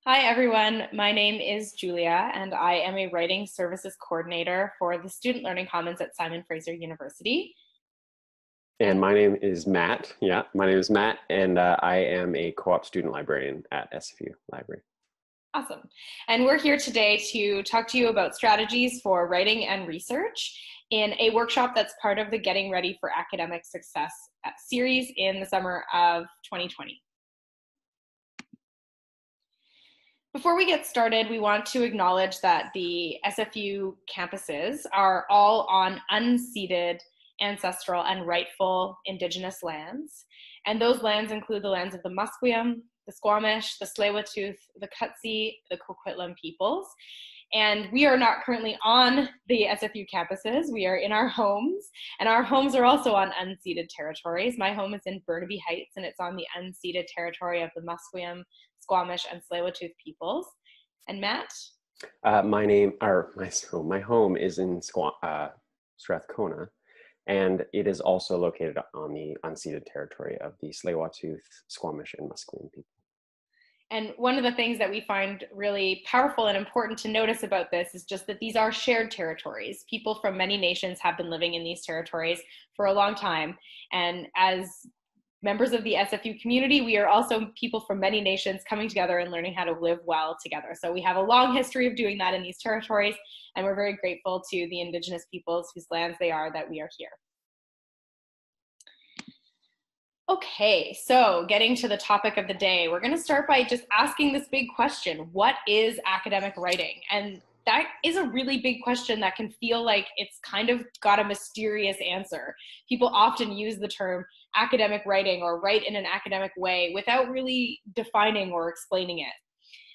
Hi everyone, my name is Julia and I am a Writing Services Coordinator for the Student Learning Commons at Simon Fraser University. And my name is Matt. Yeah, my name is Matt, and I am a co-op student librarian at SFU Library. Awesome. And we're here today to talk to you about strategies for writing and research in a workshop that's part of the Getting Ready for Academic Success series in the summer of 2020. Before we get started, we want to acknowledge that the SFU campuses are all on unceded, ancestral, and rightful Indigenous lands. And those lands include the lands of the Musqueam, the Squamish, the Tsleil-Waututh, the Kutsi, the Coquitlam peoples. And we are not currently on the SFU campuses. We are in our homes, and our homes are also on unceded territories. My home is in Burnaby Heights, and it's on the unceded territory of the Musqueam, Squamish, and Tsleil-Waututh peoples. And Matt? My home is in Strathcona, and it is also located on the unceded territory of the Tsleil-Waututh, Squamish, and Musqueam people. And one of the things that we find really powerful and important to notice about this is just that these are shared territories. People from many nations have been living in these territories for a long time. And as members of the SFU community, we are also people from many nations coming together and learning how to live well together. So we have a long history of doing that in these territories, and we're very grateful to the Indigenous peoples whose lands they are that we are here. Okay, so getting to the topic of the day, we're going to start by just asking this big question: what is academic writing? And that is a really big question that can feel like it's kind of got a mysterious answer. People often use the term academic writing or write in an academic way without really defining or explaining it.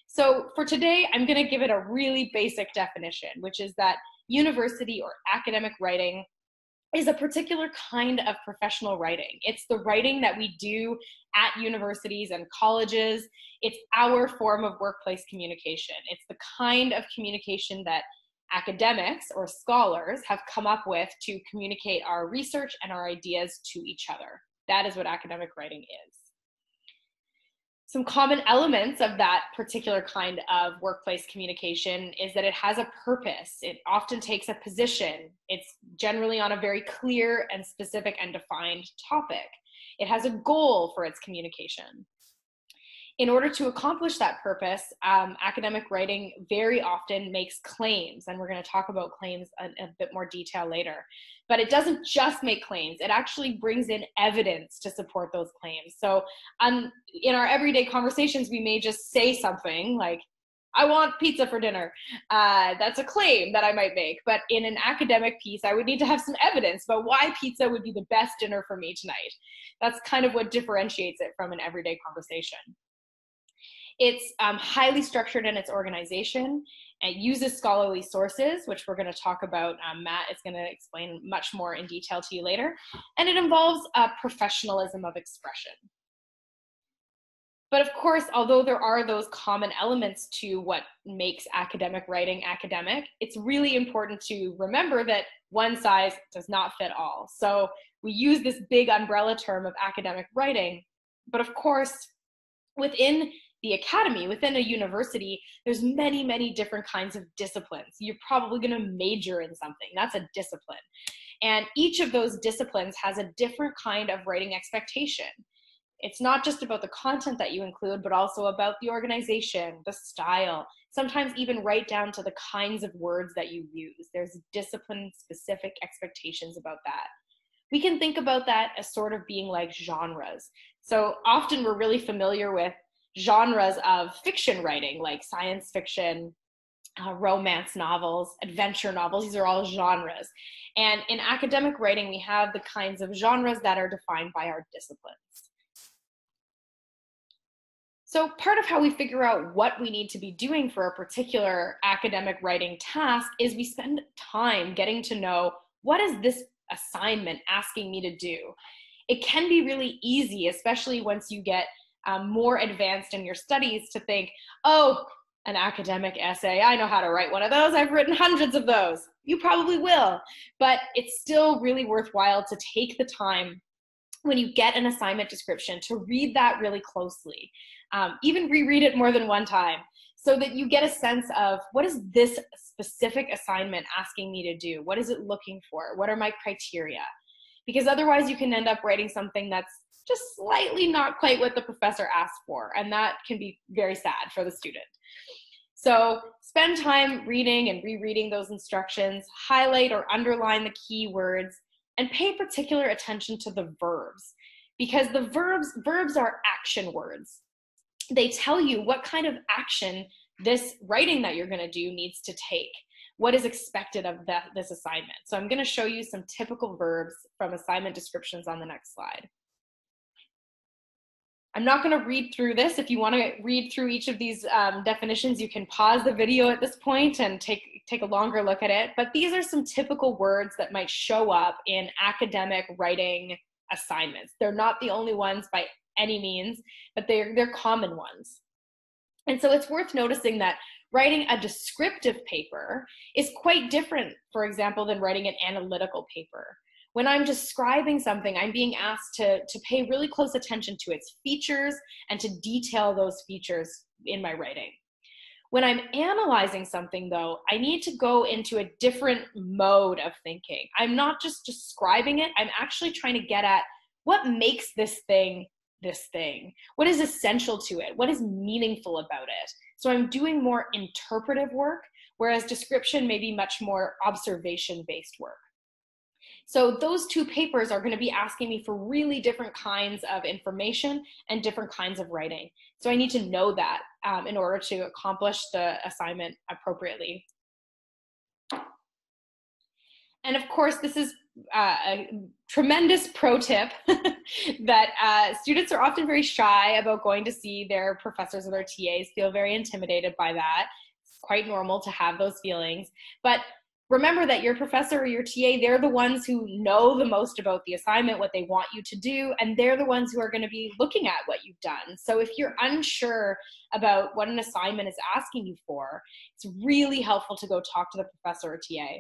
So for today, I'm going to give it a really basic definition, which is that university or academic writing is a particular kind of professional writing. It's the writing that we do at universities and colleges. It's our form of workplace communication. It's the kind of communication that academics or scholars have come up with to communicate our research and our ideas to each other. That is what academic writing is. Some common elements of that particular kind of workplace communication is that it has a purpose. It often takes a position. It's generally on a very clear and specific and defined topic. It has a goal for its communication. In order to accomplish that purpose, academic writing very often makes claims, and we're going to talk about claims in a bit more detail later. But it doesn't just make claims, it actually brings in evidence to support those claims. So in our everyday conversations, we may just say something like, I want pizza for dinner. That's a claim that I might make. But in an academic piece, I would need to have some evidence about why pizza would be the best dinner for me tonight. That's kind of what differentiates it from an everyday conversation. It's highly structured in its organization. It uses scholarly sources, which we're going to talk about. Matt is going to explain much more in detail to you later. And it involves professionalism of expression. But of course, although there are those common elements to what makes academic writing academic, it's really important to remember that one size does not fit all. So we use this big umbrella term of academic writing, but of course, within the academy, within a university, there's many, many different kinds of disciplines. You're probably going to major in something. That's a discipline. And each of those disciplines has a different kind of writing expectation. It's not just about the content that you include, but also about the organization, the style, sometimes even right down to the kinds of words that you use. There's discipline-specific expectations about that. We can think about that as sort of being like genres. So often we're really familiar with genres of fiction writing, like science fiction, romance novels, adventure novels. These are all genres. And in academic writing, we have the kinds of genres that are defined by our disciplines. So part of how we figure out what we need to be doing for a particular academic writing task is we spend time getting to know, what is this assignment asking me to do? It can be really easy, especially once you get more advanced in your studies, to think, oh, an academic essay, I know how to write one of those. I've written hundreds of those. You probably will. But it's still really worthwhile to take the time when you get an assignment description to read that really closely. Even reread it more than one time. so that you get a sense of, what is this specific assignment asking me to do? What is it looking for? What are my criteria? Because otherwise you can end up writing something that's just slightly not quite what the professor asked for, and that can be very sad for the student. So spend time reading and rereading those instructions, highlight or underline the key words, and pay particular attention to the verbs, because the verbs are action words. They tell you what kind of action this writing that you're going to do needs to take, what is expected of this assignment. So I'm going to show you some typical verbs from assignment descriptions on the next slide. I'm not going to read through this. If you want to read through each of these definitions, you can pause the video at this point and take a longer look at it. But these are some typical words that might show up in academic writing assignments. They're not the only ones by any means, but they're common ones. And so it's worth noticing that writing a descriptive paper is quite different, for example, than writing an analytical paper. When I'm describing something, I'm being asked to pay really close attention to its features and to detail those features in my writing. When I'm analyzing something, though, I need to go into a different mode of thinking. I'm not just describing it, I'm actually trying to get at what makes this thing this thing. What is essential to it? What is meaningful about it? So I'm doing more interpretive work, whereas description may be much more observation-based work. So those two papers are going to be asking me for really different kinds of information and different kinds of writing. So I need to know that in order to accomplish the assignment appropriately. And of course, this is a tremendous pro tip that students are often very shy about going to see their professors or their TAs, feel very intimidated by that. It's quite normal to have those feelings. But remember that your professor or your TA, they're the ones who know the most about the assignment, what they want you to do, and they're the ones who are going to be looking at what you've done. So if you're unsure about what an assignment is asking you for, it's really helpful to go talk to the professor or TA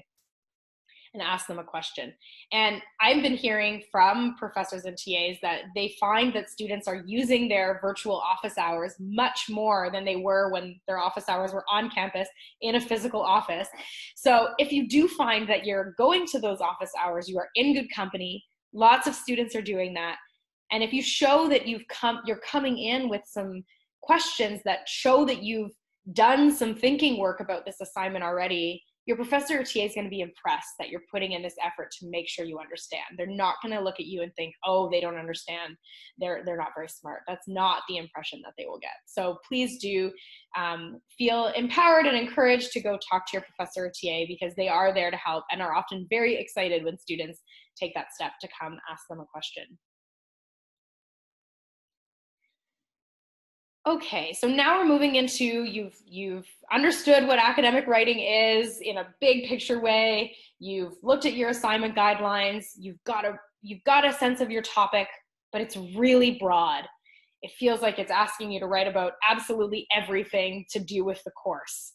and ask them a question. And I've been hearing from professors and TAs that they find that students are using their virtual office hours much more than they were when their office hours were on campus in a physical office. So if you do find that you're going to those office hours, you are in good company. Lots of students are doing that. And if you show that you're coming in with some questions that show that you've done some thinking work about this assignment already, your professor or TA is going to be impressed that you're putting in this effort to make sure you understand. They're not going to look at you and think, oh, they don't understand. They're not very smart. That's not the impression that they will get. So please do feel empowered and encouraged to go talk to your professor or TA, because they are there to help and are often very excited when students take that step to come ask them a question. Okay, so now we're moving into, you've understood what academic writing is in a big picture way. You've looked at your assignment guidelines. You've got a sense of your topic, but it's really broad. It feels like it's asking you to write about absolutely everything to do with the course.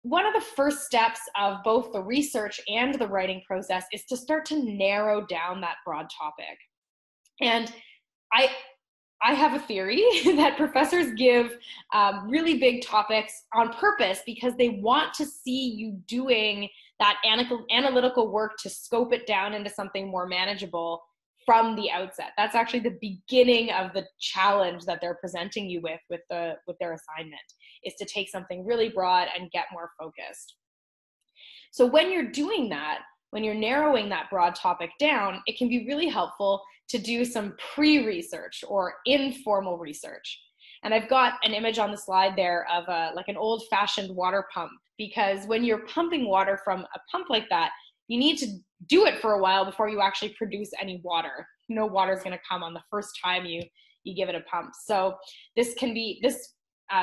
One of the first steps of both the research and the writing process is to start to narrow down that broad topic. And I have a theory that professors give really big topics on purpose because they want to see you doing that analytical work to scope it down into something more manageable from the outset. That's actually the beginning of the challenge that they're presenting you with their assignment, is to take something really broad and get more focused. So when you're doing that, when you're narrowing that broad topic down, it can be really helpful to do some pre-research or informal research. And I've got an image on the slide there of like an old-fashioned water pump, because when you're pumping water from a pump like that, you need to do it for a while before you actually produce any water. No water is going to come on the first time you give it a pump. So this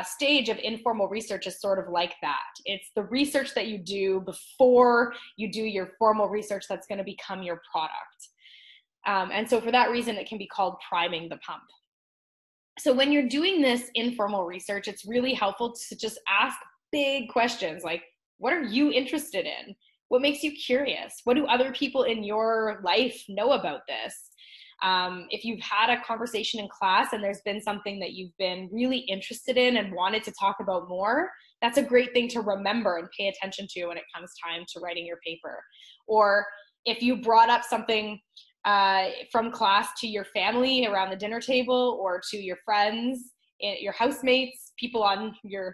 stage of informal research is sort of like that. It's the research that you do before you do your formal research that's going to become your product. And so for that reason, it can be called priming the pump. So when you're doing this informal research, it's really helpful to just ask big questions like, what are you interested in? What makes you curious? What do other people in your life know about this? If you've had a conversation in class and there's been something that you've been really interested in and wanted to talk about more, that's a great thing to remember and pay attention to when it comes time to writing your paper. Or if you brought up something from class to your family around the dinner table, or to your friends, your housemates, people on your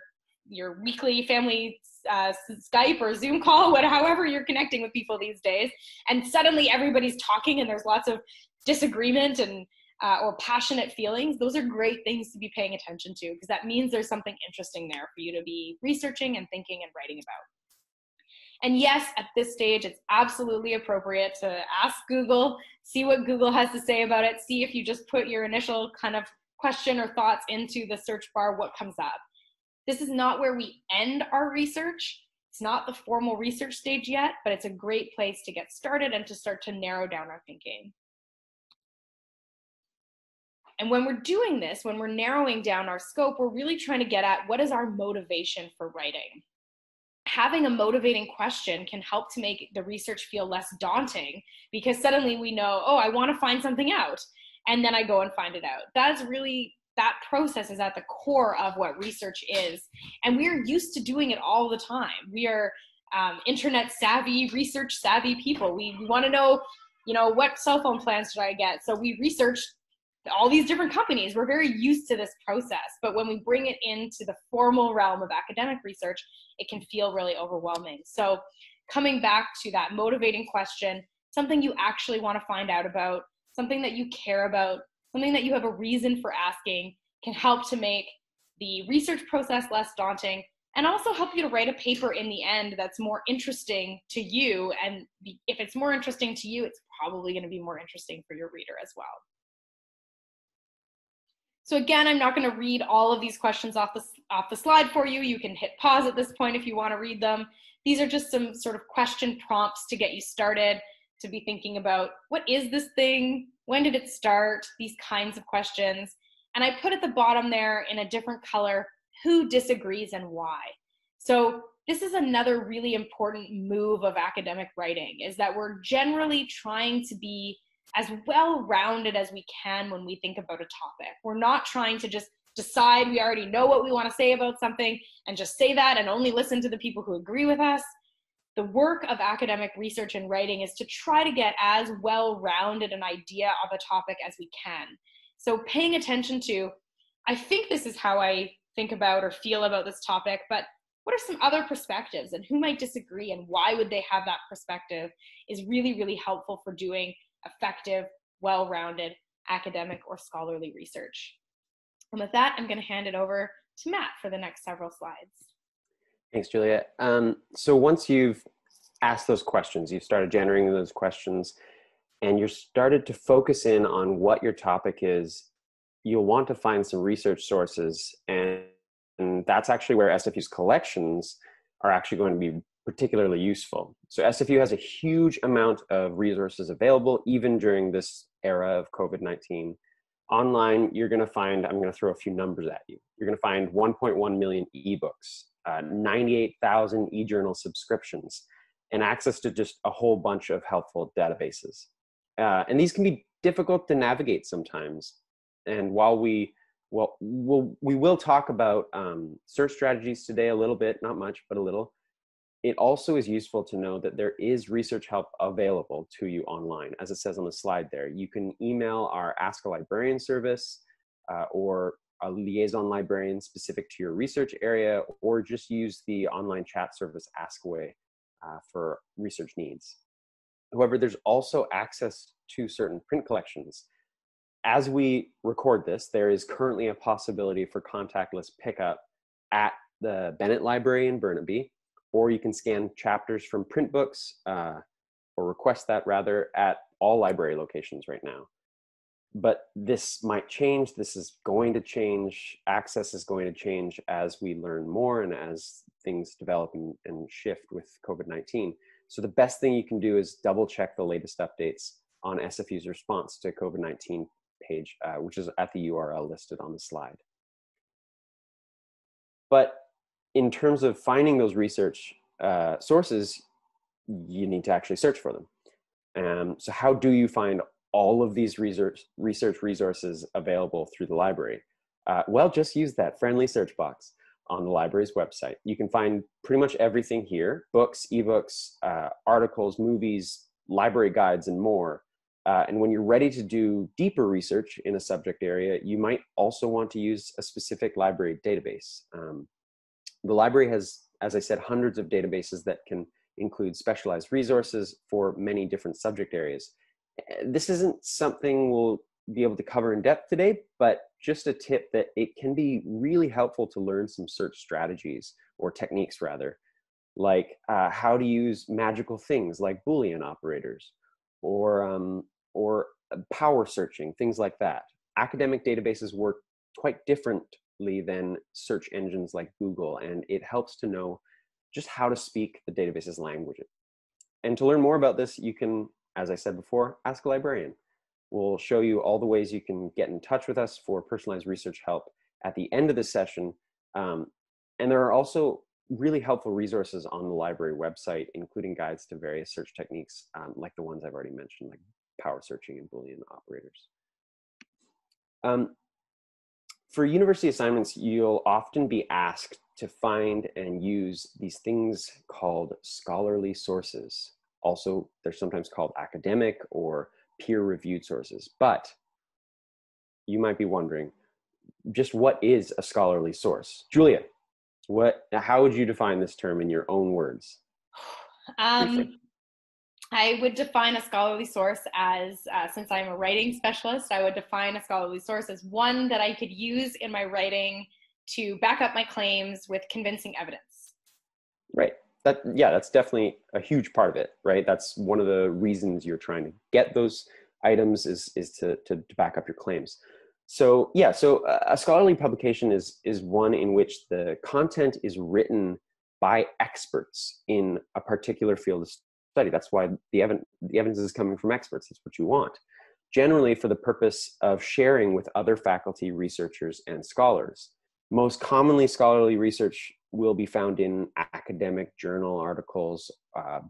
weekly family Skype or Zoom call, however you're connecting with people these days, and suddenly everybody's talking and there's lots of disagreement and or passionate feelings, those are great things to be paying attention to, because that means there's something interesting there for you to be researching and thinking and writing about. And yes, at this stage, it's absolutely appropriate to ask Google, see what Google has to say about it, see if you just put your initial kind of question or thoughts into the search bar, what comes up. This is not where we end our research. It's not the formal research stage yet, but it's a great place to get started and to start to narrow down our thinking. And when we're doing this, when we're narrowing down our scope, we're really trying to get at what is our motivation for writing. Having a motivating question can help to make the research feel less daunting, because suddenly we know, oh, I want to find something out, and then I go and find it out. That process is at the core of what research is, and we're used to doing it all the time. We are internet savvy, research savvy people. We want to know, what cell phone plans should I get? So we research all these different companies. We're very used to this process, but when we bring it into the formal realm of academic research, it can feel really overwhelming. So coming back to that motivating question, something you actually want to find out about, something that you care about, something that you have a reason for asking, can help to make the research process less daunting, and also help you to write a paper in the end that's more interesting to you. And if it's more interesting to you, it's probably going to be more interesting for your reader as well. So again, I'm not going to read all of these questions off the slide for you. You can hit pause at this point if you want to read them. These are just some sort of question prompts to get you started, to be thinking about, what is this thing? When did it start? These kinds of questions. And I put at the bottom there in a different color, who disagrees and why. So this is another really important move of academic writing, is that we're generally trying to be as well-rounded as we can when we think about a topic. We're not trying to just decide we already know what we want to say about something and just say that and only listen to the people who agree with us. The work of academic research and writing is to try to get as well-rounded an idea of a topic as we can. So paying attention to, I think this is how I think about or feel about this topic, but what are some other perspectives, and who might disagree, and why would they have that perspective, is really, really helpful for doing effective, well-rounded academic or scholarly research. And with that, I'm going to hand it over to Matt for the next several slides. Thanks, Julia. So once you've asked those questions, you've started generating those questions, and you're started to focus in on what your topic is, you'll want to find some research sources, and that's actually where SFU's collections are actually going to be particularly useful. So SFU has a huge amount of resources available, even during this era of COVID-19. Online, you're going to find, I'm going to throw a few numbers at you. You're going to find 1.1 million ebooks, 98,000 e-journal subscriptions, and access to just a whole bunch of helpful databases. And these can be difficult to navigate sometimes. And while we will talk about search strategies today a little bit, not much, but a little, it also is useful to know that there is research help available to you online. As it says on the slide there, you can email our Ask a Librarian service or a liaison librarian specific to your research area, or just use the online chat service Ask Away for research needs. However, there's also access to certain print collections. As we record this, there is currently a possibility for contactless pickup at the Bennett Library in Burnaby, or you can scan chapters from print books, or request that rather, at all library locations right now. But this might change, this is going to change, access is going to change as we learn more and as things develop and shift with COVID-19. So the best thing you can do is double check the latest updates on SFU's response to COVID-19 page, which is at the URL listed on the slide. But in terms of finding those research sources, you need to actually search for them. So how do you find all of these research resources available through the library? Well, just use that friendly search box on the library's website. You can find pretty much everything here: books, ebooks, articles, movies, library guides, and more. And when you're ready to do deeper research in a subject area, you might also want to use a specific library database. The library has, as I said, hundreds of databases that can include specialized resources for many different subject areas. This isn't something we'll be able to cover in depth today, but just a tip that it can be really helpful to learn some search strategies, or techniques rather, like how to use magical things like Boolean operators, or power searching, things like that. Academic databases work quite differently than search engines like Google, and it helps to know just how to speak the database's language. And to learn more about this, you can, as I said before, ask a librarian. We'll show you all the ways you can get in touch with us for personalized research help at the end of the session. And there are also really helpful resources on the library website, including guides to various search techniques, like the ones I've already mentioned, like power searching and Boolean operators. For university assignments, you'll often be asked to find and use these things called scholarly sources. Also, they're sometimes called academic or peer-reviewed sources. But you might be wondering, just what is a scholarly source? Julia, how would you define this term in your own words? I would define a scholarly source as, since I'm a writing specialist, I would define a scholarly source as one that I could use in my writing to back up my claims with convincing evidence. Right. That's definitely a huge part of it, right? That's one of the reasons you're trying to get those items is to back up your claims. So yeah, so a scholarly publication is one in which the content is written by experts in a particular field of study. That's why the evidence is coming from experts. That's what you want. Generally for the purpose of sharing with other faculty, researchers, and scholars. Most commonly, scholarly research will be found in academic journal articles,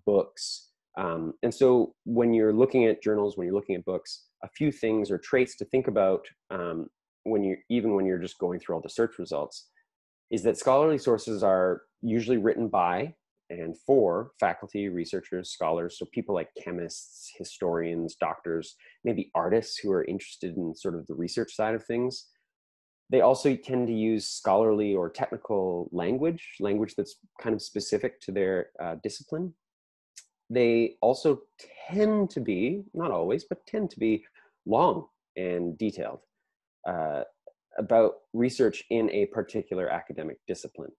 books. And so when you're looking at journals, when you're looking at books, a few things or traits to think about when you're just going through all the search results is that scholarly sources are usually written by and for faculty, researchers, scholars, so people like chemists, historians, doctors, maybe artists who are interested in sort of the research side of things. They also tend to use scholarly or technical language that's kind of specific to their discipline. They also tend to be, not always, but tend to be long and detailed about research in a particular academic discipline.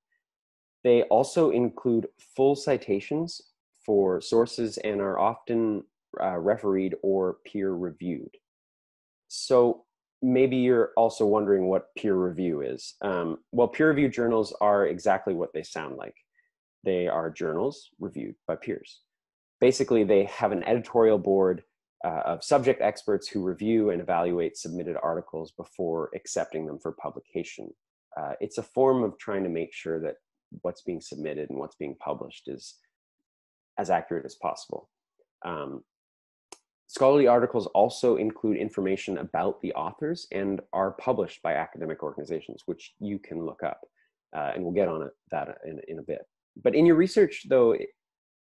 They also include full citations for sources and are often refereed or peer-reviewed. So maybe you're also wondering what peer review is. Well, peer-reviewed journals are exactly what they sound like. They are journals reviewed by peers. Basically, they have an editorial board of subject experts who review and evaluate submitted articles before accepting them for publication. It's a form of trying to make sure that what's being submitted and what's being published is as accurate as possible. Scholarly articles also include information about the authors and are published by academic organizations, which you can look up. And we'll get on that in a bit. But in your research, though,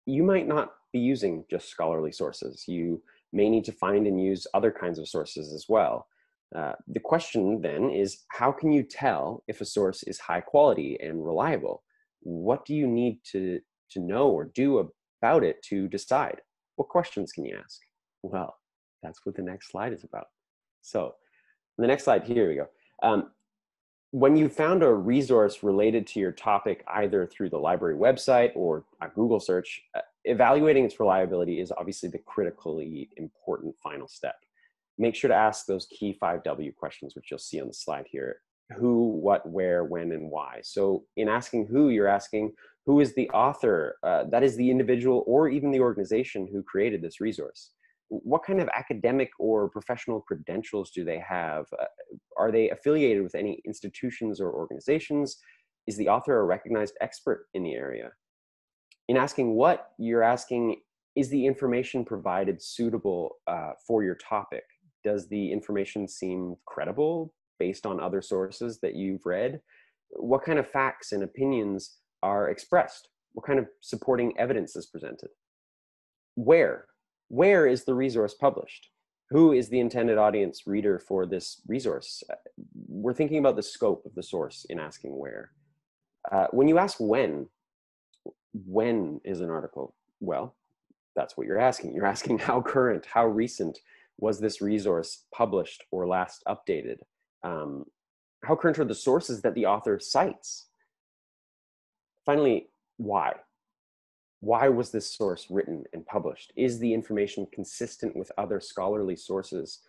you might not be using just scholarly sources. You may need to find and use other kinds of sources as well. The question then is, how can you tell if a source is high quality and reliable? What do you need to know or do about it to decide? What questions can you ask? Well, that's what the next slide is about. So the next slide, here we go. When you found a resource related to your topic, either through the library website or a Google search, evaluating its reliability is obviously the critically important final step. Make sure to ask those key 5W questions, which you'll see on the slide here. Who, what, where, when, and why. So in asking who, you're asking who is the author, that is the individual or even the organization who created this resource. What kind of academic or professional credentials do they have? Are they affiliated with any institutions or organizations? Is the author a recognized expert in the area? In asking what, you're asking Is the information provided suitable for your topic? Does the information seem credible based on other sources that you've read? What kind of facts and opinions are expressed? What kind of supporting evidence is presented? Where? Where is the resource published? Who is the intended audience reader for this resource? We're thinking about the scope of the source in asking where. When you ask when is an article? Well, that's what you're asking. You're asking how current, how recent was this resource published or last updated? How current are the sources that the author cites? Finally, why? Why was this source written and published? Is the information consistent with other scholarly sources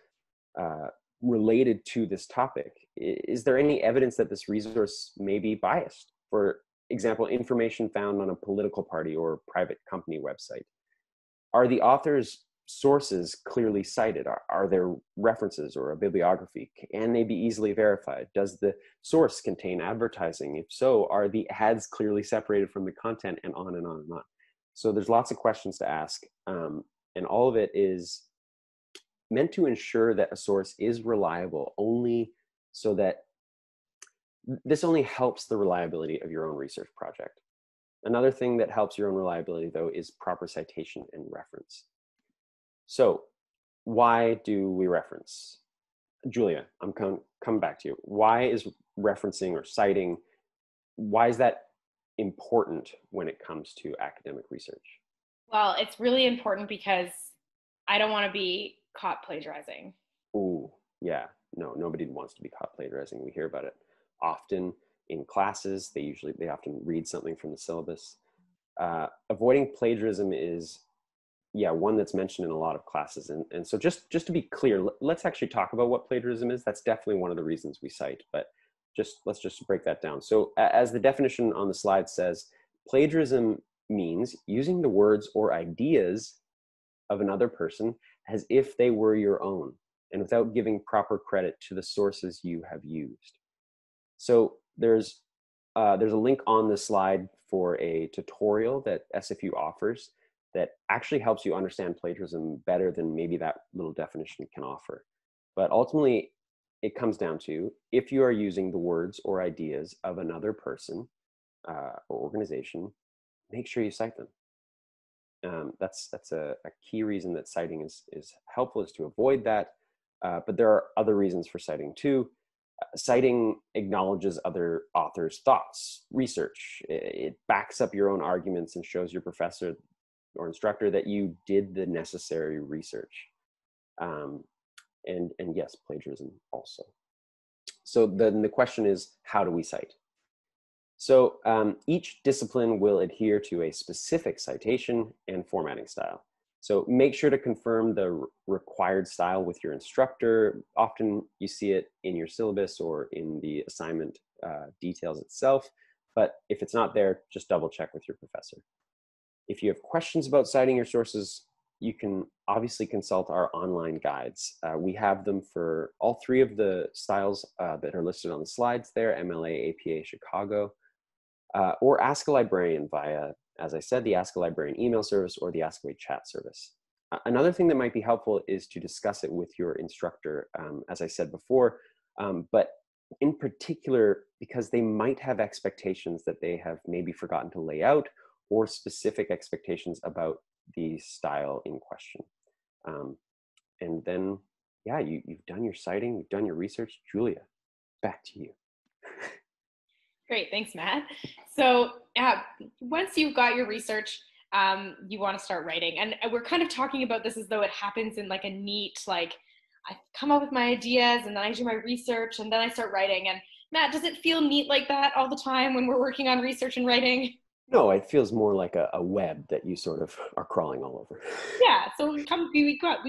related to this topic? Is there any evidence that this resource may be biased? For example, information found on a political party or private company website. Are the author's sources clearly cited? Are there references or a bibliography? Can they be easily verified? Does the source contain advertising? If so, are the ads clearly separated from the content, and on and on and on? So there's lots of questions to ask, and all of it is meant to ensure that a source is reliable only so that this only helps the reliability of your own research project. Another thing that helps your own reliability, though, is proper citation and reference. So why do we reference? Julia, I'm coming back to you. Why is referencing or citing, why is that important when it comes to academic research? Well, it's really important because I don't want to be caught plagiarizing. Ooh, yeah, no, nobody wants to be caught plagiarizing. We hear about it often in classes. They often read something from the syllabus. Avoiding plagiarism is, yeah, one that's mentioned in a lot of classes. And so just to be clear, let's actually talk about what plagiarism is. That's definitely one of the reasons we cite, but let's just break that down. So as the definition on the slide says, plagiarism means using the words or ideas of another person as if they were your own, and without giving proper credit to the sources you have used. So there's a link on the slide for a tutorial that SFU offers that actually helps you understand plagiarism better than maybe that little definition can offer. But ultimately, it comes down to, if you are using the words or ideas of another person or organization, make sure you cite them. That's a key reason that citing is helpful, is to avoid that. But there are other reasons for citing too. Citing acknowledges other authors' thoughts, research. It backs up your own arguments and shows your professor or instructor that you did the necessary research. And yes, plagiarism also. So then the question is, how do we cite? So each discipline will adhere to a specific citation and formatting style. So make sure to confirm the required style with your instructor. Often you see it in your syllabus or in the assignment details itself, but if it's not there, just double check with your professor. If you have questions about citing your sources, you can obviously consult our online guides. We have them for all three of the styles that are listed on the slides there: MLA, APA, Chicago, or ask a librarian via, as I said, the Ask a Librarian email service or the Ask Away chat service. Another thing that might be helpful is to discuss it with your instructor, as I said before, but in particular, because they might have expectations that they have maybe forgotten to lay out, or specific expectations about the style in question. And then, yeah, you've done your citing, you've done your research. Julia, back to you. Great, thanks, Matt. So once you've got your research, you want to start writing. And we're kind of talking about this as though it happens in like a neat, like, I come up with my ideas and then I do my research and then I start writing. And Matt, does it feel neat like that all the time when we're working on research and writing? No, it feels more like a web that you sort of are crawling all over. Yeah, so we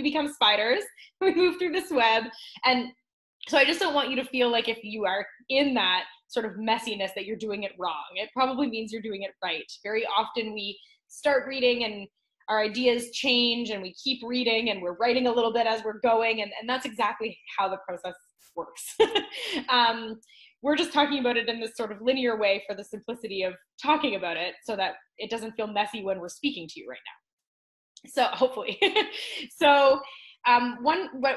become spiders, we move through this web. And so I just don't want you to feel like if you are in that sort of messiness that you're doing it wrong. It probably means you're doing it right. Very often we start reading and our ideas change and we keep reading and we're writing a little bit as we're going, and that's exactly how the process works. We're just talking about it in this sort of linear way for the simplicity of talking about it so that it doesn't feel messy when we're speaking to you right now. So hopefully. So what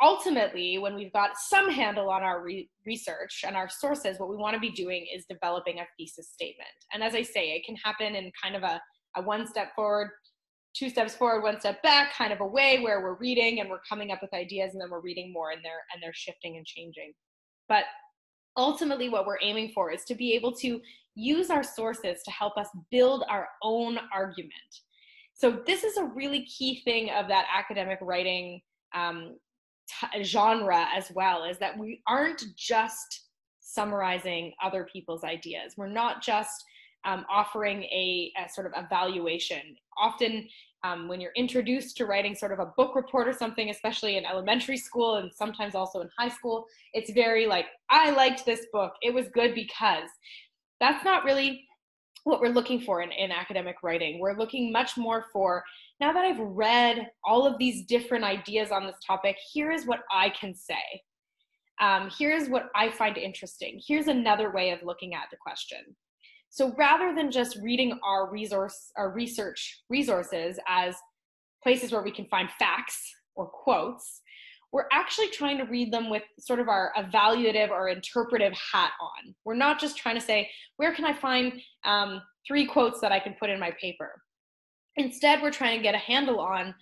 ultimately, when we've got some handle on our research and our sources, what we want to be doing is developing a thesis statement. And as I say, it can happen in kind of a one step forward, two steps forward, one step back kind of a way, where we're reading and we're coming up with ideas, and then we're reading more, and they're shifting and changing. But ultimately what we're aiming for is to be able to use our sources to help us build our own argument. So this is a really key thing of that academic writing genre as well, is that we aren't just summarizing other people's ideas. We're not just offering a sort of evaluation. Often when you're introduced to writing sort of a book report or something, especially in elementary school and sometimes also in high school, it's very like, I liked this book, it was good because. That's not really what we're looking for in academic writing. We're looking much more for, now that I've read all of these different ideas on this topic, here is what I can say. Here's what I find interesting. Here's another way of looking at the question. So rather than just reading our research resources as places where we can find facts or quotes, we're actually trying to read them with sort of our evaluative or interpretive hat on. We're not just trying to say, where can I find 3 quotes that I can put in my paper? Instead, we're trying to get a handle on,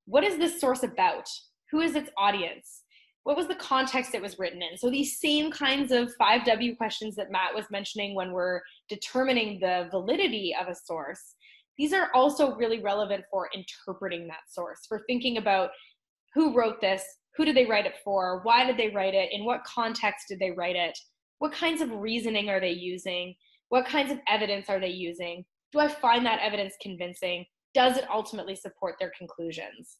what is this source about? Who is its audience? What was the context it was written in? So these same kinds of 5W questions that Matt was mentioning when we're determining the validity of a source, these are also really relevant for interpreting that source, for thinking about who wrote this, who did they write it for, why did they write it, in what context did they write it, what kinds of reasoning are they using, what kinds of evidence are they using, do I find that evidence convincing, does it ultimately support their conclusions?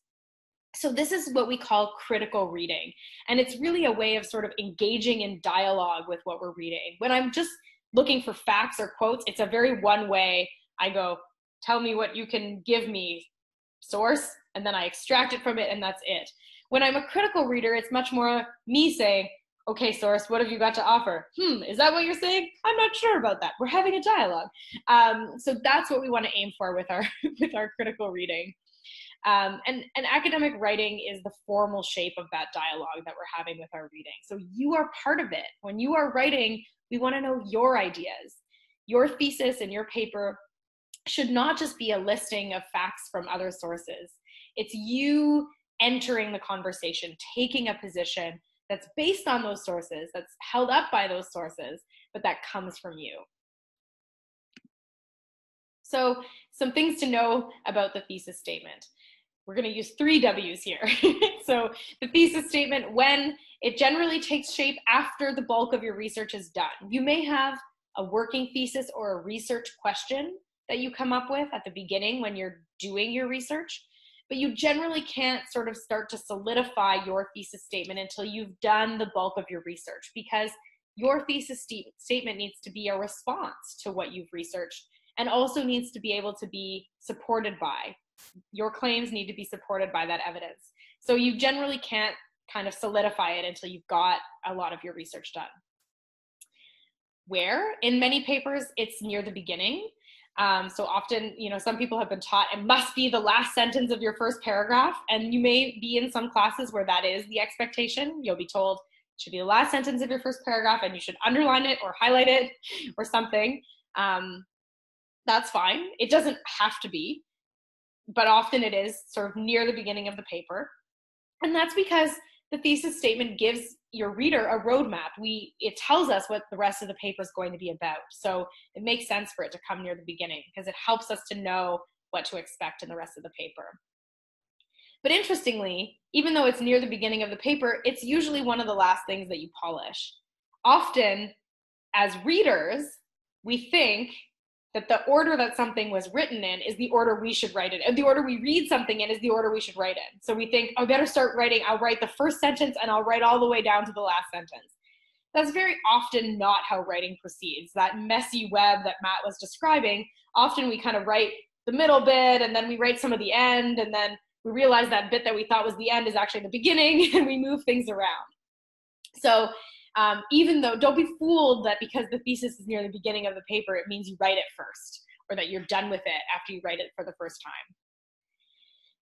So this is what we call critical reading, and it's really a way of sort of engaging in dialogue with what we're reading. When I'm just looking for facts or quotes, it's a very one way. I go, tell me what you can give me, source, and then I extract it from it, and that's it. When I'm a critical reader, it's much more me saying, okay, source, what have you got to offer? Is that what you're saying? I'm not sure about that. We're having a dialogue. So that's what we want to aim for with our with our critical reading. And academic writing is the formal shape of that dialogue that we're having with our reading. So you are part of it. When you are writing, we want to know your ideas. Your thesis and your paper should not just be a listing of facts from other sources. It's you entering the conversation, taking a position that's based on those sources, that's held up by those sources, but that comes from you. So some things to know about the thesis statement. We're going to use 3 W's here. So the thesis statement, when it generally takes shape after the bulk of your research is done. You may have a working thesis or a research question that you come up with at the beginning when you're doing your research, but you generally can't sort of start to solidify your thesis statement until you've done the bulk of your research, because your thesis statement needs to be a response to what you've researched, and also needs to be able to be supported by. Your claims need to be supported by that evidence. So you generally can't kind of solidify it until you've got a lot of your research done. Where? In many papers, it's near the beginning. So often, some people have been taught it must be the last sentence of your first paragraph, and you may be in some classes where that is the expectation. You'll be told it should be the last sentence of your first paragraph, and you should underline it or highlight it or something. That's fine. It doesn't have to be, but often it is sort of near the beginning of the paper. And that's because the thesis statement gives your reader a roadmap. It tells us what the rest of the paper is going to be about. So it makes sense for it to come near the beginning, because it helps us to know what to expect in the rest of the paper. But interestingly, even though it's near the beginning of the paper, it's usually one of the last things that you polish. Often, as readers, we think that the order that something was written in is the order we should write it. And the order we read something in is the order we should write in. So we think, I better start writing. I'll write the first sentence and I'll write all the way down to the last sentence. That's very often not how writing proceeds. That messy web that Matt was describing, often we kind of write the middle bit, and then we write some of the end, and then we realize that bit that we thought was the end is actually the beginning, and we move things around. So even though, don't be fooled that because the thesis is near the beginning of the paper, it means you write it first, or that you're done with it after you write it for the first time.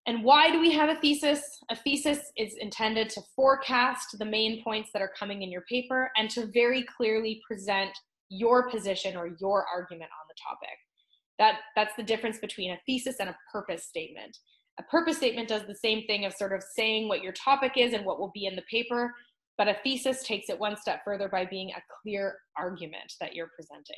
And why do we have a thesis? A thesis is intended to forecast the main points that are coming in your paper and to very clearly present your position or your argument on the topic. That's the difference between a thesis and a purpose statement. A purpose statement does the same thing of sort of saying what your topic is and what will be in the paper, but a thesis takes it one step further by being a clear argument that you're presenting.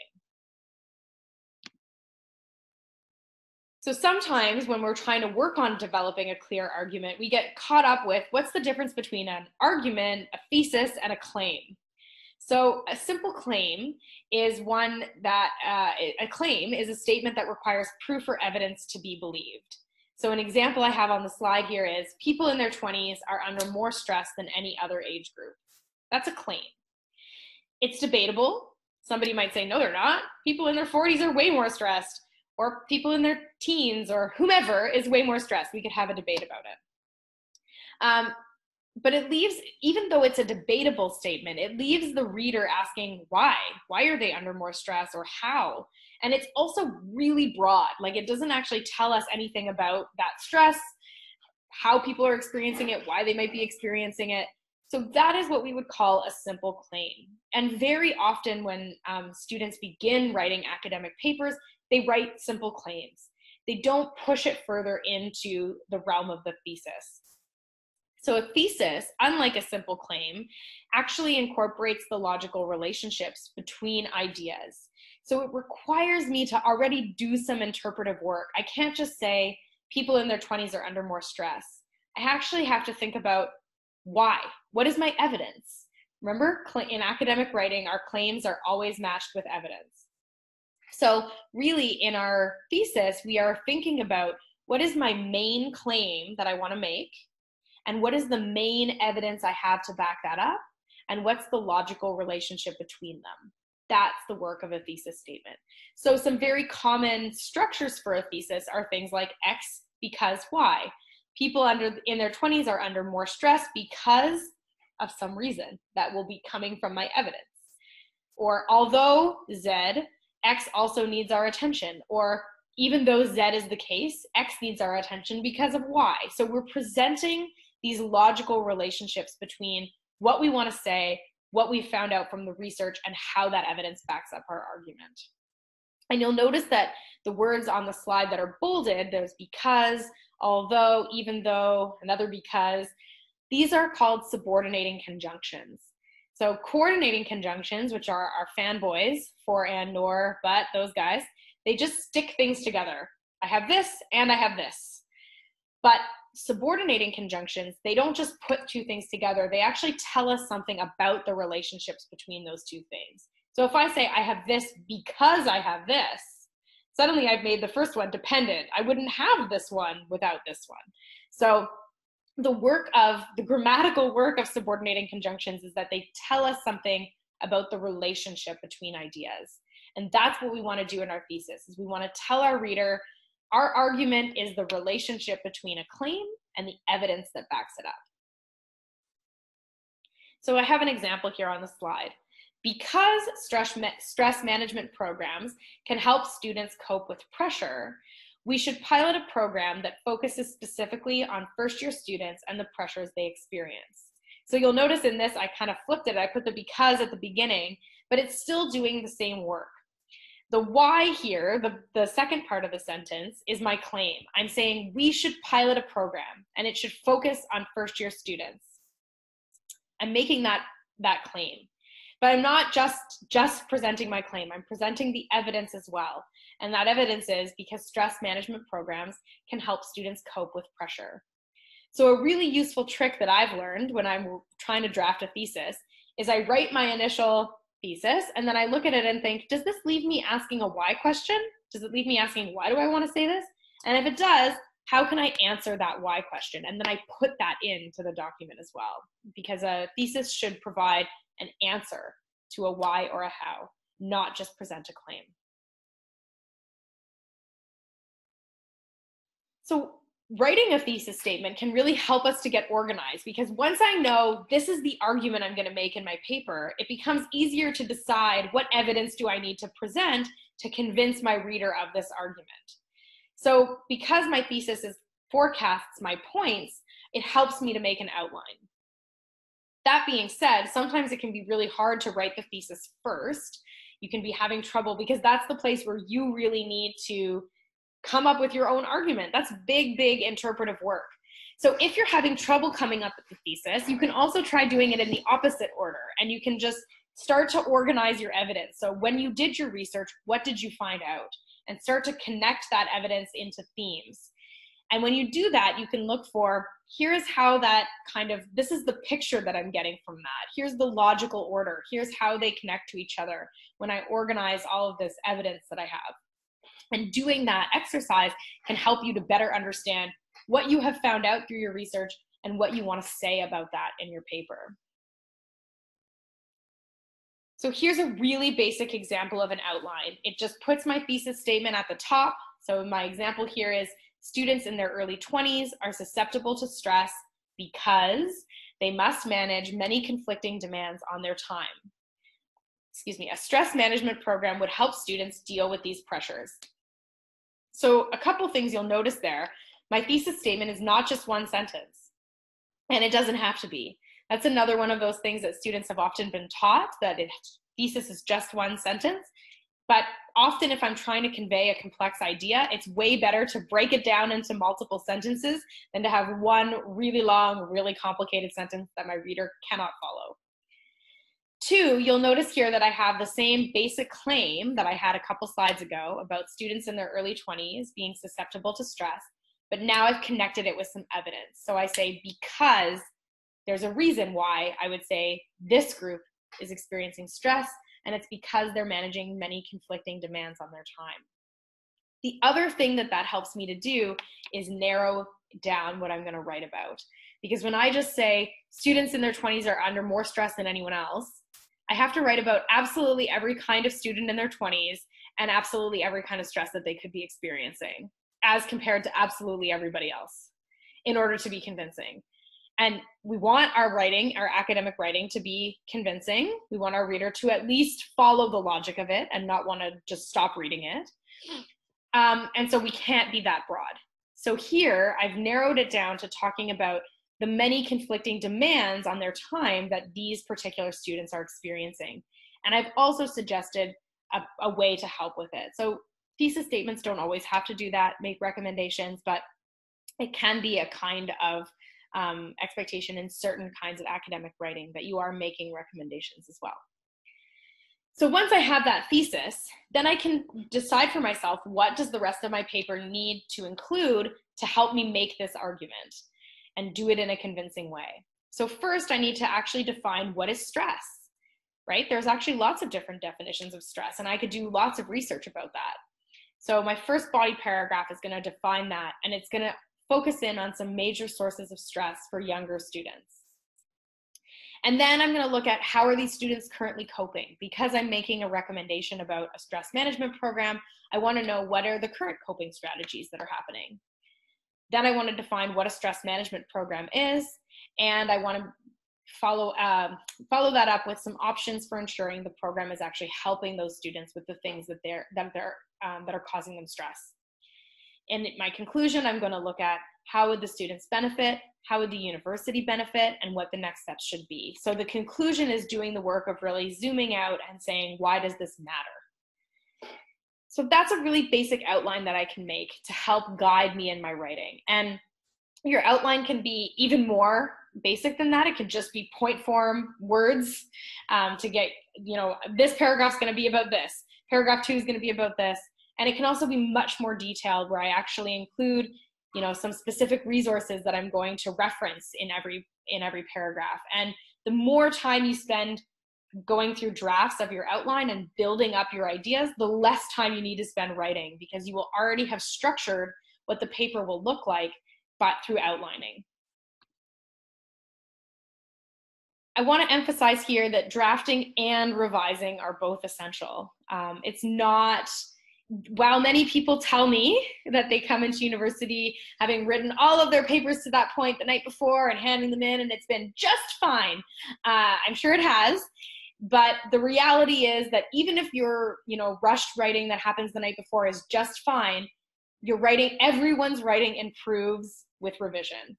So sometimes when we're trying to work on developing a clear argument, we get caught up with what's the difference between an argument, a thesis, and a claim. So a simple claim is one that, a claim is a statement that requires proof or evidence to be believed. So an example I have on the slide here is people in their 20s are under more stress than any other age group. That's a claim. It's debatable. Somebody might say, no, they're not. People in their 40s are way more stressed, or people in their teens or whomever is way more stressed. We could have a debate about it. But it leaves, even though it's a debatable statement, it leaves the reader asking why? Why are they under more stress, or how? And it's also really broad. Like, it doesn't actually tell us anything about that stress, how people are experiencing it, why they might be experiencing it. So that is what we would call a simple claim. And very often when students begin writing academic papers, they write simple claims. They don't push it further into the realm of the thesis. So a thesis, unlike a simple claim, actually incorporates the logical relationships between ideas. So it requires me to already do some interpretive work. I can't just say people in their 20s are under more stress. I actually have to think about why. What is my evidence? Remember, in academic writing, our claims are always matched with evidence. So really, in our thesis, we are thinking about what is my main claim that I want to make, and what is the main evidence I have to back that up, and what's the logical relationship between them. That's the work of a thesis statement. So some very common structures for a thesis are things like X because Y. People in their 20s are under more stress because of some reason that will be coming from my evidence. Or although Z, X also needs our attention. Or even though Z is the case, X needs our attention because of Y. So we're presenting these logical relationships between what we want to say, what we found out from the research, and how that evidence backs up our argument. And you'll notice that the words on the slide that are bolded, there's because, although, even though, another because, these are called subordinating conjunctions. So coordinating conjunctions, which are our fanboys, for, and, nor, but, those guys, they just stick things together. I have this and I have this. But subordinating conjunctions, they don't just put two things together. They actually tell us something about the relationships between those two things. So if I say I have this because I have this, suddenly I've made the first one dependent. I wouldn't have this one without this one. So the grammatical work of subordinating conjunctions is that they tell us something about the relationship between ideas. And that's what we want to do in our thesis, is we want to tell our reader our argument is the relationship between a claim and the evidence that backs it up. So I have an example here on the slide. Because stress management programs can help students cope with pressure, we should pilot a program that focuses specifically on first-year students and the pressures they experience. So you'll notice in this, I kind of flipped it. I put the because at the beginning, but it's still doing the same work. The why here, the second part of the sentence, is my claim. I'm saying we should pilot a program and it should focus on first-year students. I'm making that claim. But I'm not just presenting my claim. I'm presenting the evidence as well. And that evidence is because stress management programs can help students cope with pressure. So a really useful trick that I've learned when I'm trying to draft a thesis is I write my initial thesis and then I look at it and think, does this leave me asking a why question? Does it leave me asking, why do I want to say this? And if it does, how can I answer that why question? And then I put that into the document as well, because a thesis should provide an answer to a why or a how, not just present a claim. So writing a thesis statement can really help us to get organized, because once I know this is the argument I'm going to make in my paper, it becomes easier to decide what evidence do I need to present to convince my reader of this argument. So because my thesis is forecasts my points, it helps me to make an outline. That being said, sometimes it can be really hard to write the thesis first. You can be having trouble because that's the place where you really need to come up with your own argument. That's big, big interpretive work. So if you're having trouble coming up with the thesis, you can also try doing it in the opposite order, and you can just start to organize your evidence. So when you did your research, what did you find out? And start to connect that evidence into themes. And when you do that, you can look for, here's how that kind of, this is the picture that I'm getting from that. Here's the logical order. Here's how they connect to each other when I organize all of this evidence that I have. And doing that exercise can help you to better understand what you have found out through your research and what you want to say about that in your paper. So here's a really basic example of an outline. It just puts my thesis statement at the top. So my example here is, students in their early 20s are susceptible to stress because they must manage many conflicting demands on their time. Excuse me, a stress management program would help students deal with these pressures. So a couple things you'll notice there. My thesis statement is not just one sentence, and it doesn't have to be. That's another one of those things that students have often been taught, that thesis is just one sentence. But often if I'm trying to convey a complex idea, it's way better to break it down into multiple sentences than to have one really long, really complicated sentence that my reader cannot follow. Two, you'll notice here that I have the same basic claim that I had a couple slides ago about students in their early 20s being susceptible to stress, but now I've connected it with some evidence. So I say, because there's a reason why I would say this group is experiencing stress, and it's because they're managing many conflicting demands on their time. The other thing that helps me to do is narrow down what I'm going to write about. Because when I just say students in their 20s are under more stress than anyone else, I have to write about absolutely every kind of student in their 20s and absolutely every kind of stress that they could be experiencing, as compared to absolutely everybody else, in order to be convincing. And we want our writing, our academic writing, to be convincing. We want our reader to at least follow the logic of it and not want to just stop reading it. And so we can't be that broad. So here I've narrowed it down to talking about the many conflicting demands on their time that these particular students are experiencing. And I've also suggested a way to help with it. So thesis statements don't always have to do that, make recommendations, but it can be a kind of expectation in certain kinds of academic writing that you are making recommendations as well. So once I have that thesis, then I can decide for myself, what does the rest of my paper need to include to help me make this argument and do it in a convincing way. So first I need to actually define what is stress, right? There's actually lots of different definitions of stress, and I could do lots of research about that. So my first body paragraph is going to define that, and it's going to focus in on some major sources of stress for younger students. And then I'm going to look at, how are these students currently coping? Because I'm making a recommendation about a stress management program, I want to know, what are the current coping strategies that are happening? Then I want to define what a stress management program is, and I want to follow that up with some options for ensuring the program is actually helping those students with the things that are causing them stress. In my conclusion, I'm going to look at, how would the students benefit, how would the university benefit, and what the next steps should be. So the conclusion is doing the work of really zooming out and saying, why does this matter? So that's a really basic outline that I can make to help guide me in my writing. And your outline can be even more basic than that. It can just be point form words to get, this paragraph's going to be about this. Paragraph 2 is going to be about this. And it can also be much more detailed, where I actually include, some specific resources that I'm going to reference in every paragraph. And the more time you spend going through drafts of your outline and building up your ideas, the less time you need to spend writing, because you will already have structured what the paper will look like, but through outlining. I want to emphasize here that drafting and revising are both essential. It's not, while many people tell me that they come into university having written all of their papers to that point the night before and handing them in, and it's been just fine. I'm sure it has. But the reality is that even if your rushed writing that happens the night before is just fine, everyone's writing improves with revision.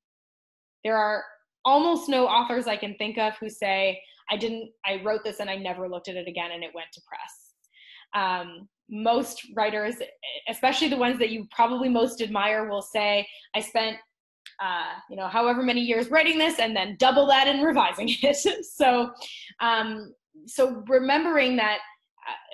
There are almost no authors I can think of who say, I wrote this and I never looked at it again and it went to press. Most writers, especially the ones that you probably most admire, will say, I spent however many years writing this and then double that in revising it. So remembering that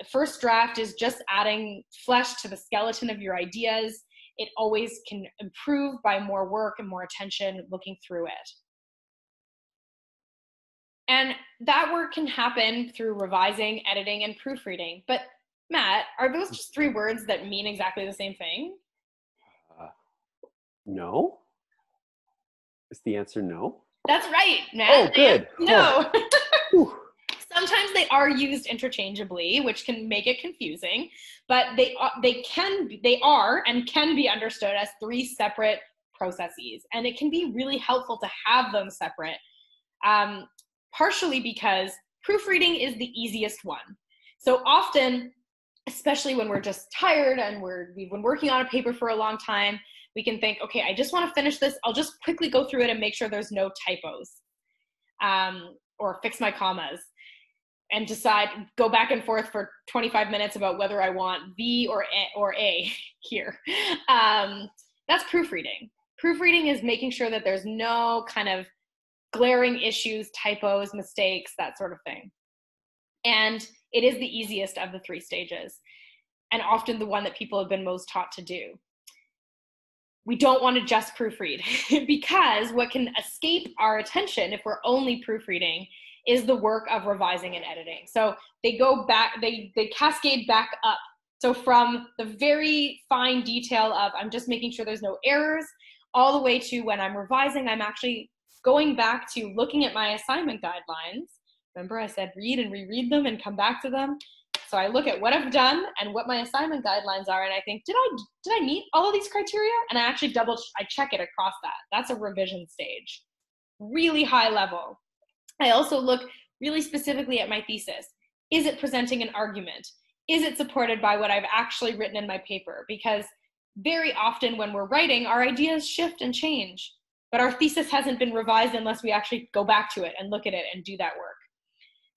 first draft is just adding flesh to the skeleton of your ideas. It always can improve by more work and more attention looking through it. And that work can happen through revising, editing, and proofreading. But Matt, are those just 3 words that mean exactly the same thing? No. Is the answer no? That's right, Matt. Oh, good. No. Oh. Sometimes they are used interchangeably, which can make it confusing, but they are and can be understood as 3 separate processes. And it can be really helpful to have them separate, partially because proofreading is the easiest one. So often, especially when we're just tired and we've been working on a paper for a long time, we can think, okay, I just want to finish this. I'll just quickly go through it and make sure there's no typos, or fix my commas, and go back and forth for 25 minutes about whether I want V or A here. That's proofreading. Proofreading is making sure that there's no kind of glaring issues, typos, mistakes, that sort of thing. And it is the easiest of the 3 stages, and often the one that people have been most taught to do. We don't want to just proofread because what can escape our attention if we're only proofreading is the work of revising and editing. So they go back, they cascade back up. So from the very fine detail of I'm just making sure there's no errors, all the way to when I'm revising, I'm actually going back to looking at my assignment guidelines. Remember I said read and reread them and come back to them. So I look at what I've done and what my assignment guidelines are, and I think, did I meet all of these criteria? And I actually I check it across that. That's a revision stage. Really high level. I also look really specifically at my thesis. Is it presenting an argument? Is it supported by what I've actually written in my paper? Because very often when we're writing, our ideas shift and change, but our thesis hasn't been revised unless we actually go back to it and look at it and do that work.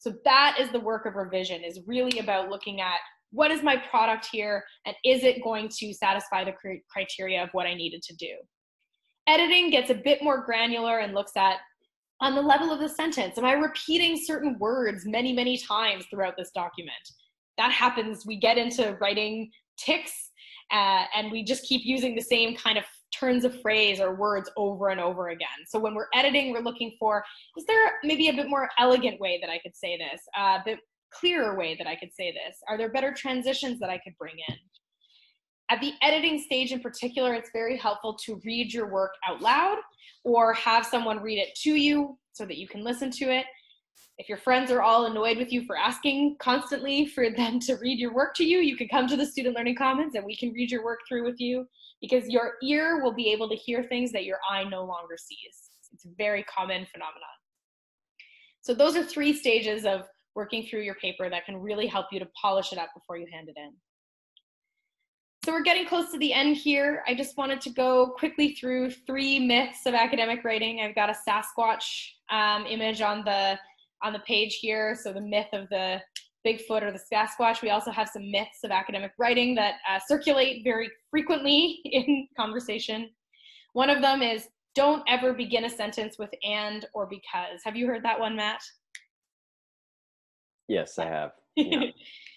So that is the work of revision, is really about looking at what is my product here and is it going to satisfy the criteria of what I needed to do. Editing gets a bit more granular and looks at, on the level of the sentence, am I repeating certain words many, many times throughout this document? That happens. We get into writing tics and we just keep using the same kind of turns of phrase or words over and over again. So when we're editing, we're looking for, is there maybe a bit more elegant way that I could say this? A bit clearer way that I could say this? Are there better transitions that I could bring in? At the editing stage in particular, it's very helpful to read your work out loud or have someone read it to you so that you can listen to it. If your friends are all annoyed with you for asking constantly for them to read your work to you, you can come to the Student Learning Commons and we can read your work through with you, because your ear will be able to hear things that your eye no longer sees. It's a very common phenomenon. So those are 3 stages of working through your paper that can really help you to polish it up before you hand it in. So we're getting close to the end here. I just wanted to go quickly through 3 myths of academic writing. I've got a Sasquatch image on the page here. So the myth of the Bigfoot or the Sasquatch. We also have some myths of academic writing that circulate very frequently in conversation. One of them is, don't ever begin a sentence with and or because. Have you heard that one, Matt? Yes, I have. Yeah.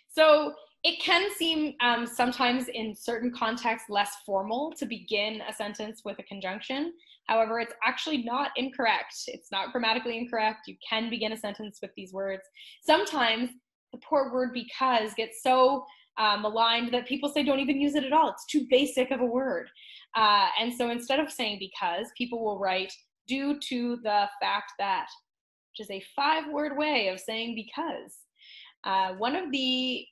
So it can seem sometimes in certain contexts less formal to begin a sentence with a conjunction. However, it's actually not incorrect. It's not grammatically incorrect. You can begin a sentence with these words. Sometimes the poor word because gets so maligned that people say don't even use it at all. It's too basic of a word. And so instead of saying because, people will write due to the fact that, which is a 5-word way of saying because. One of the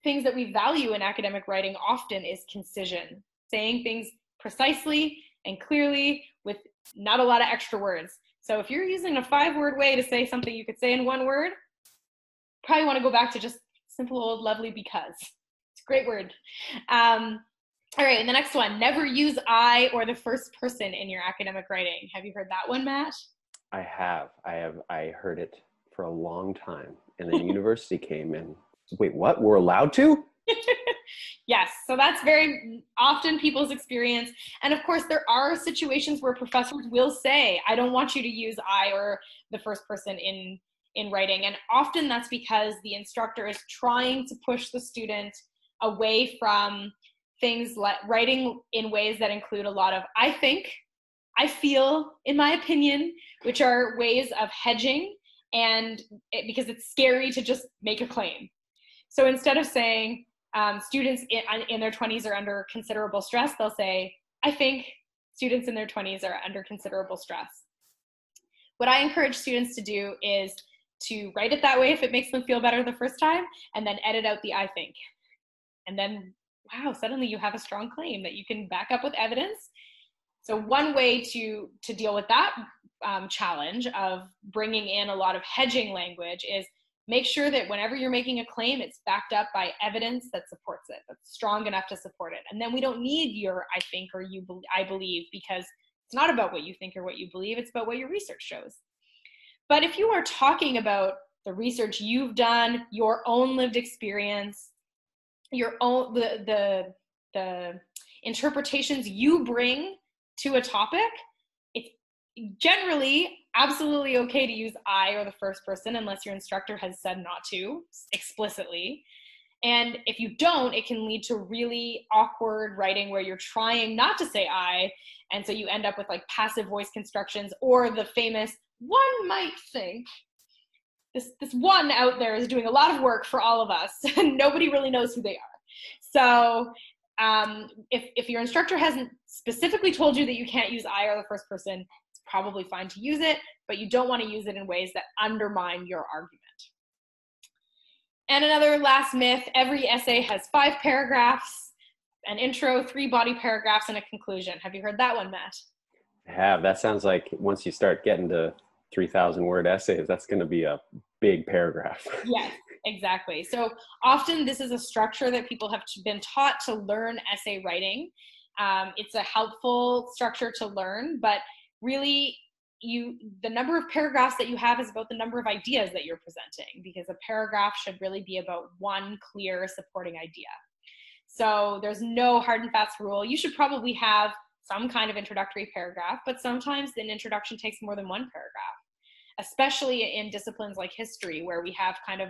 things that we value in academic writing often is concision, saying things precisely and clearly with not a lot of extra words. So if you're using a 5-word way to say something you could say in 1 word, probably want to go back to just simple old lovely because. It's a great word. All right, and the next one, never use I or the first person in your academic writing. Have you heard that one, Matt? I have. I heard it for a long time. And then university came and, wait, what? We're allowed to? Yes, so that's very often people's experience. And of course, there are situations where professors will say, I don't want you to use I or the first person in writing. And often that's because the instructor is trying to push the student away from things like writing in ways that include a lot of I think, I feel, in my opinion, which are ways of hedging, and because it's scary to just make a claim. So instead of saying students in their 20s are under considerable stress, they'll say, I think students in their 20s are under considerable stress. What I encourage students to do is to write it that way if it makes them feel better the first time, and then edit out the I think. And then, wow, suddenly you have a strong claim that you can back up with evidence. So one way to deal with that challenge of bringing in a lot of hedging language is make sure that whenever you're making a claim, it's backed up by evidence that supports it, that's strong enough to support it. And then we don't need your I think or I believe, because it's not about what you think or what you believe, it's about what your research shows. But if you are talking about the research you've done, your own lived experience, your own the interpretations you bring to a topic, it's generally absolutely okay to use I or the first person unless your instructor has said not to explicitly. And if you don't, it can lead to really awkward writing where you're trying not to say I, and so you end up with like passive voice constructions, or the famous one might think. This one out there is doing a lot of work for all of us, and nobody really knows who they are. So if your instructor hasn't specifically told you that you can't use I or the first person, it's probably fine to use it, but you don't want to use it in ways that undermine your argument. And another last myth, every essay has 5 paragraphs, an intro, 3 body paragraphs, and a conclusion. Have you heard that one, Matt? I have. That sounds like once you start getting to 3,000 word essays, that's going to be a big paragraph. Yes, exactly. So often this is a structure that people have been taught to learn essay writing. It's a helpful structure to learn, but really the number of paragraphs that you have is about the number of ideas that you're presenting, because a paragraph should really be about one clear supporting idea. So there's no hard and fast rule. You should probably have some kind of introductory paragraph, but sometimes an introduction takes more than one paragraph, especially in disciplines like history, where we have kind of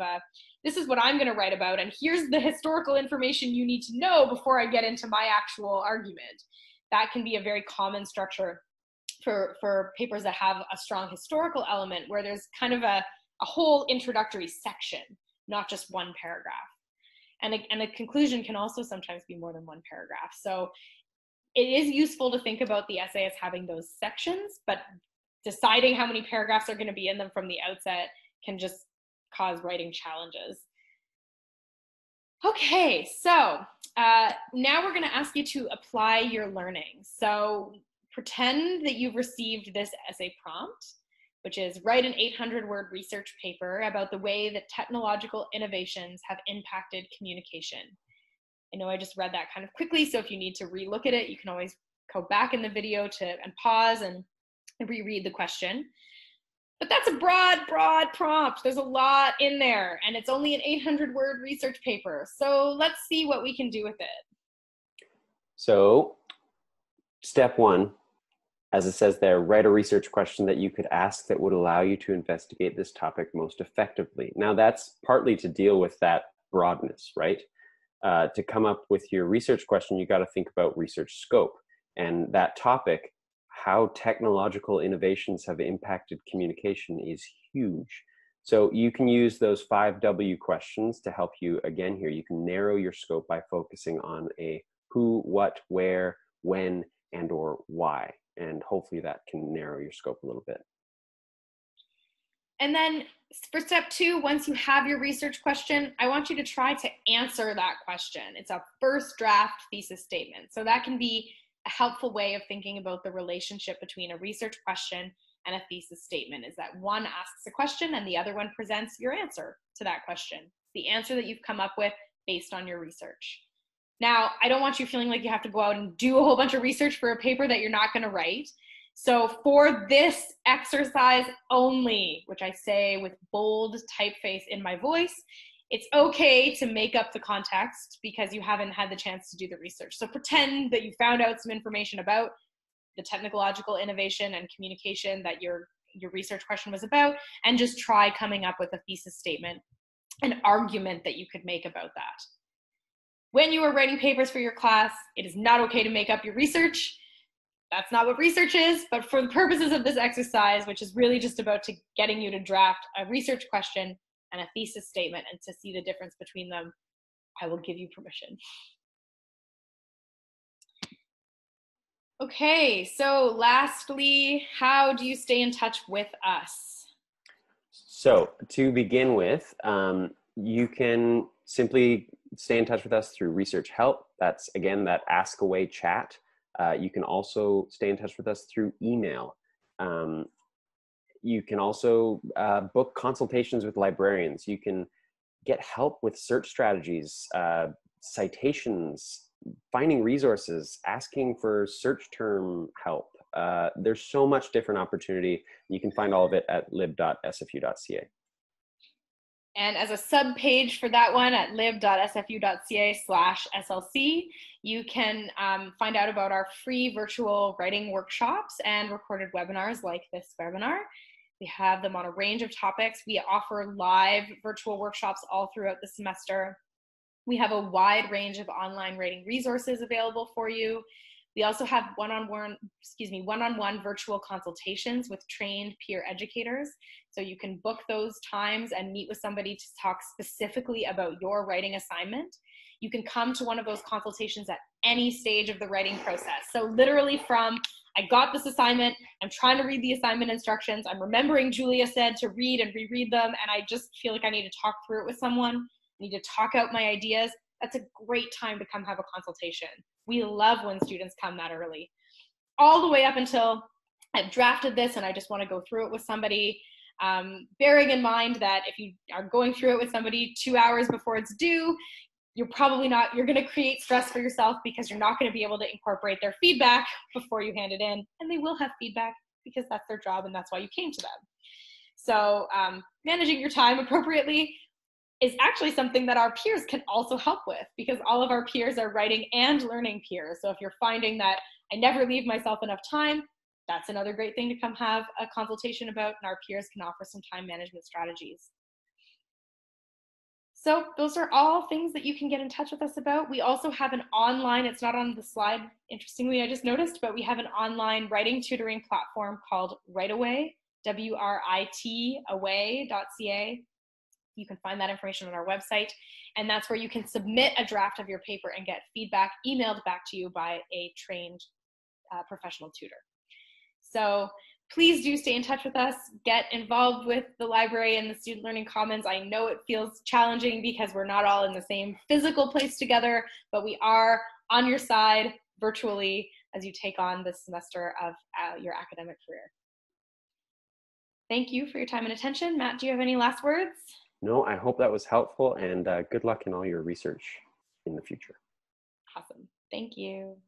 this is what I'm going to write about, and here's the historical information you need to know before I get into my actual argument. That can be a very common structure for papers that have a strong historical element, where there's kind of a whole introductory section, not just one paragraph. And a conclusion can also sometimes be more than one paragraph. So it is useful to think about the essay as having those sections, but deciding how many paragraphs are going to be in them from the outset can just cause writing challenges. Okay, so now we're going to ask you to apply your learning. So pretend that you've received this essay prompt, which is write an 800-word research paper about the way that technological innovations have impacted communication. I know I just read that kind of quickly, so if you need to relook at it, you can always go back in the video and pause and reread the question. But that's a broad prompt. There's a lot in there, and it's only an 800-word research paper. So let's see what we can do with it. So step 1, as it says there, write a research question that you could ask that would allow you to investigate this topic most effectively. Now that's partly to deal with that broadness, right? To come up with your research question, you got to think about research scope, and that topic, how technological innovations have impacted communication, is huge. So you can use those 5 W questions to help you, again here, you can narrow your scope by focusing on a who, what, where, when, and or why. And hopefully that can narrow your scope a little bit. And then for step 2, once you have your research question, I want you to try to answer that question. It's a first draft thesis statement. So that can be a helpful way of thinking about the relationship between a research question and a thesis statement, is that one asks a question and the other one presents your answer to that question, the answer that you've come up with based on your research. Now, I don't want you feeling like you have to go out and do a whole bunch of research for a paper that you're not going to write. So for this exercise only, which I say with bold typeface in my voice, it's okay to make up the context because you haven't had the chance to do the research. So pretend that you found out some information about the technological innovation and communication that your research question was about, and just try coming up with a thesis statement, an argument that you could make about that. When you are writing papers for your class, it is not okay to make up your research. That's not what research is, but for the purposes of this exercise, which is really just about getting you to draft a research question and a thesis statement and to see the difference between them, I will give you permission. Okay, so lastly, how do you stay in touch with us? So to begin with, you can simply stay in touch with us through research help. That's, again, that Ask Away chat. You can also stay in touch with us through email. You can also book consultations with librarians. You can get help with search strategies, citations, finding resources, asking for search term help. There's so much different opportunity. You can find all of it at lib.sfu.ca. And as a sub-page for that one at lib.sfu.ca/SLC, you can find out about our free virtual writing workshops and recorded webinars like this webinar. We have them on a range of topics. We offer live virtual workshops all throughout the semester. We have a wide range of online writing resources available for you. We also have one-on-one virtual consultations with trained peer educators. So you can book those times and meet with somebody to talk specifically about your writing assignment. You can come to one of those consultations at any stage of the writing process. So literally from, I got this assignment, I'm trying to read the assignment instructions, I'm remembering Julia said to read and reread them, and I just feel like I need to talk through it with someone, I need to talk out my ideas. That's a great time to come have a consultation. We love when students come that early. All the way up until I've drafted this and I just want to go through it with somebody, bearing in mind that if you are going through it with somebody 2 hours before it's due, you're probably not, you're going to create stress for yourself because you're not going to be able to incorporate their feedback before you hand it in. And they will have feedback because that's their job and that's why you came to them. So managing your time appropriately is actually something that our peers can also help with, because all of our peers are writing and learning peers. So if you're finding that I never leave myself enough time, that's another great thing to come have a consultation about, and our peers can offer some time management strategies. So those are all things that you can get in touch with us about. We also have an online, it's not on the slide, interestingly, I just noticed, but we have an online writing tutoring platform called WriteAway, WRIT away.ca. You can find that information on our website, and that's where you can submit a draft of your paper and get feedback emailed back to you by a trained professional tutor. So please do stay in touch with us, get involved with the library and the Student Learning Commons. I know it feels challenging because we're not all in the same physical place together, but we are on your side virtually as you take on this semester of your academic career. Thank you for your time and attention. Matt, do you have any last words? No, I hope that was helpful, and good luck in all your research in the future. Awesome. Thank you.